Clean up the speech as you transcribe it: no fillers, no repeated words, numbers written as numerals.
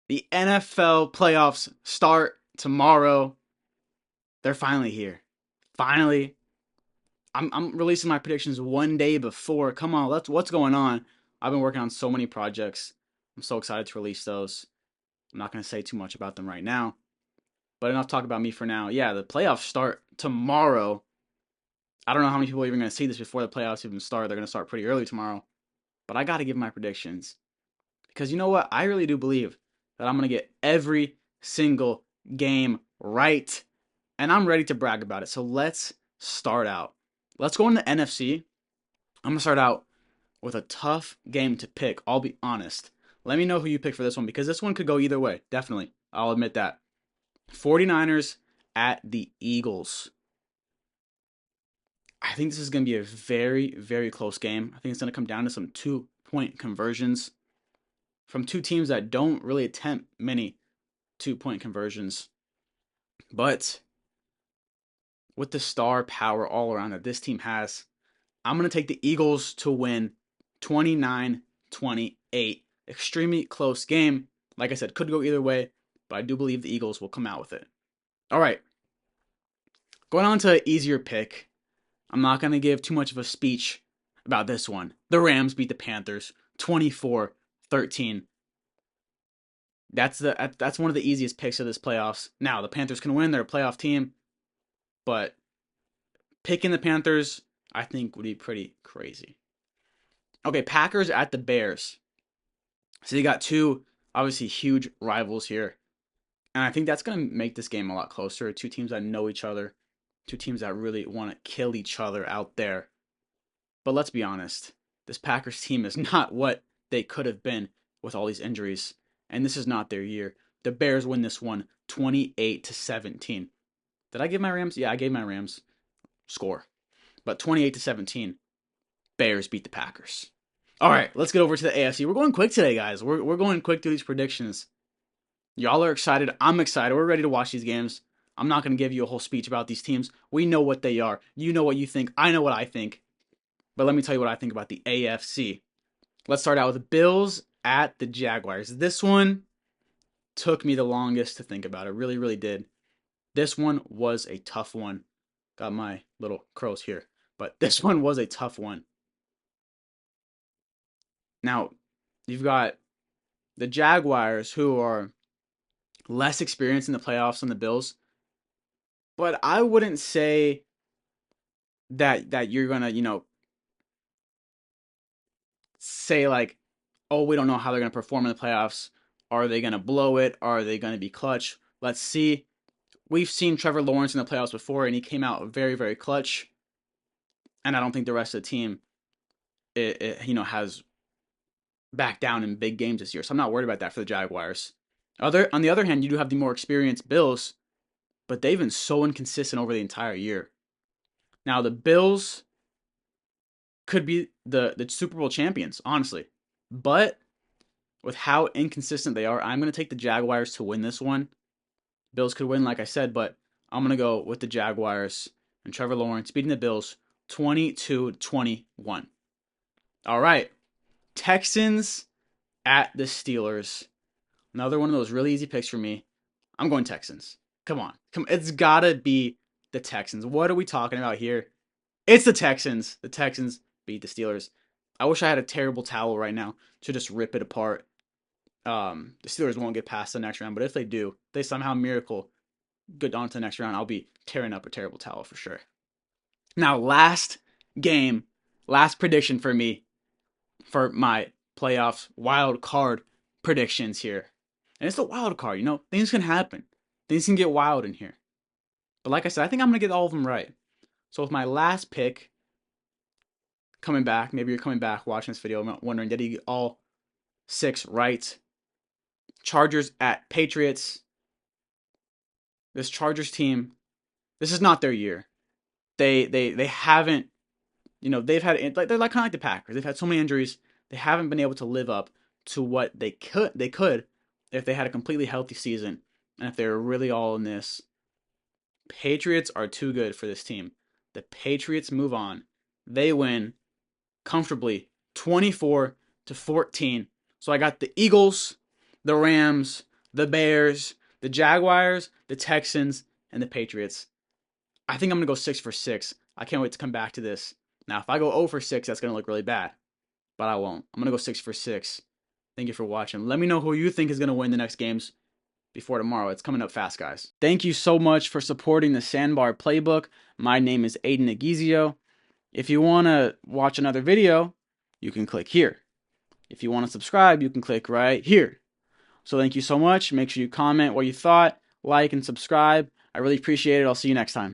The NFL playoffs start tomorrow. They're finally here. Finally. I'm releasing my predictions one day before. Come on, what's going on? I've been working on so many projects. I'm so excited to release those. I'm not going to say too much about them right now, but enough talk about me for now. Yeah, the playoffs start tomorrow. I don't know how many people are even going to see this before the playoffs even start. They're going to start pretty early tomorrow, but I got to give my predictions because you know what? I really do believe that I'm going to get every single game right, and I'm ready to brag about it. So let's start out. Let's go in the NFC. I'm going to start out with a tough game to pick. I'll be honest. Let me know who you pick for this one because this one could go either way. Definitely. I'll admit that. 49ers at the Eagles. I think this is going to be a very, very close game. I think it's going to come down to some 2-point conversions from two teams that don't really attempt many 2-point conversions. But with the star power all around that this team has, I'm going to take the Eagles to win 29-28. Extremely close game. Like I said, could go either way, but I do believe the Eagles will come out with it. All right. Going on to an easier pick. I'm not going to give too much of a speech about this one. The Rams beat the Panthers 24-13. That's one of the easiest picks of this playoffs. Now, the Panthers can win, they're a playoff team, but picking the Panthers I think would be pretty crazy. Okay, Packers at the Bears. So you got two obviously huge rivals here. And I think that's going to make this game a lot closer. Two teams that know each other, two teams that really want to kill each other out there. But let's be honest, this Packers team is not what they could have been with all these injuries. And this is not their year. The Bears win this one 28-17. Did I give my Rams? Yeah, I gave my Rams score. But 28-17, Bears beat the Packers. All right, let's get over to the AFC. We're going quick today, guys. We're going quick through these predictions. Y'all are excited. I'm excited. We're ready to watch these games. I'm not going to give you a whole speech about these teams. We know what they are. You know what you think. I know what I think. But let me tell you what I think about the AFC. Let's start out with Bills at the Jaguars. This one took me the longest to think about. It really, really did. This one was a tough one. Got my little crows here. But this one was a tough one. Now, you've got the Jaguars who are less experienced in the playoffs than the Bills. But I wouldn't say that you're gonna, say like, oh, we don't know how they're gonna perform in the playoffs. Are they gonna blow it? Are they gonna be clutch? Let's see. We've seen Trevor Lawrence in the playoffs before, and he came out very, very clutch. And I don't think the rest of the team, has backed down in big games this year. So I'm not worried about that for the Jaguars. On the other hand, you do have the more experienced Bills, but they've been so inconsistent over the entire year. Now the Bills could be the Super Bowl champions, honestly. But with how inconsistent they are, I'm going to take the Jaguars to win this one. Bills could win, like I said, but I'm going to go with the Jaguars and Trevor Lawrence beating the Bills 22-21. All right. Texans at the Steelers. Another one of those really easy picks for me. I'm going Texans. Come on. It's got to be the Texans. What are we talking about here? It's the Texans. The Texans beat the Steelers. I wish I had a terrible towel right now to just rip it apart. The Steelers won't get past the next round, but if they do, they somehow miracle get on to the next round, I'll be tearing up a terrible towel for sure. Now, last game, last prediction for me for my playoffs wild card predictions here. And it's the wild card, things can happen. Things can get wild in here. But like I said, I think I'm going to get all of them right. So with my last pick, coming back, maybe you're coming back watching this video wondering, did he get all 6 right? Chargers at Patriots. This Chargers team, this is not their year. They haven't, they've had they're like kind of like the Packers. They've had so many injuries. They haven't been able to live up to what they could if they had a completely healthy season and if they were really all in this. Patriots are too good for this team. The Patriots move on. They win comfortably 24-14. So I got the Eagles, the Rams, the Bears, the Jaguars, the Texans, and the Patriots. I think I'm going to go 6 for 6. I can't wait to come back to this. Now, if I go 0 for 6, that's going to look really bad. But I won't. I'm going to go 6 for 6. Thank you for watching. Let me know who you think is going to win the next games before tomorrow. It's coming up fast, guys. Thank you so much for supporting the Sandbar Playbook. My name is Aidan Egizio. If you want to watch another video, you can click here. If you want to subscribe, you can click right here. So thank you so much. Make sure you comment what you thought, like, and subscribe. I really appreciate it. I'll see you next time.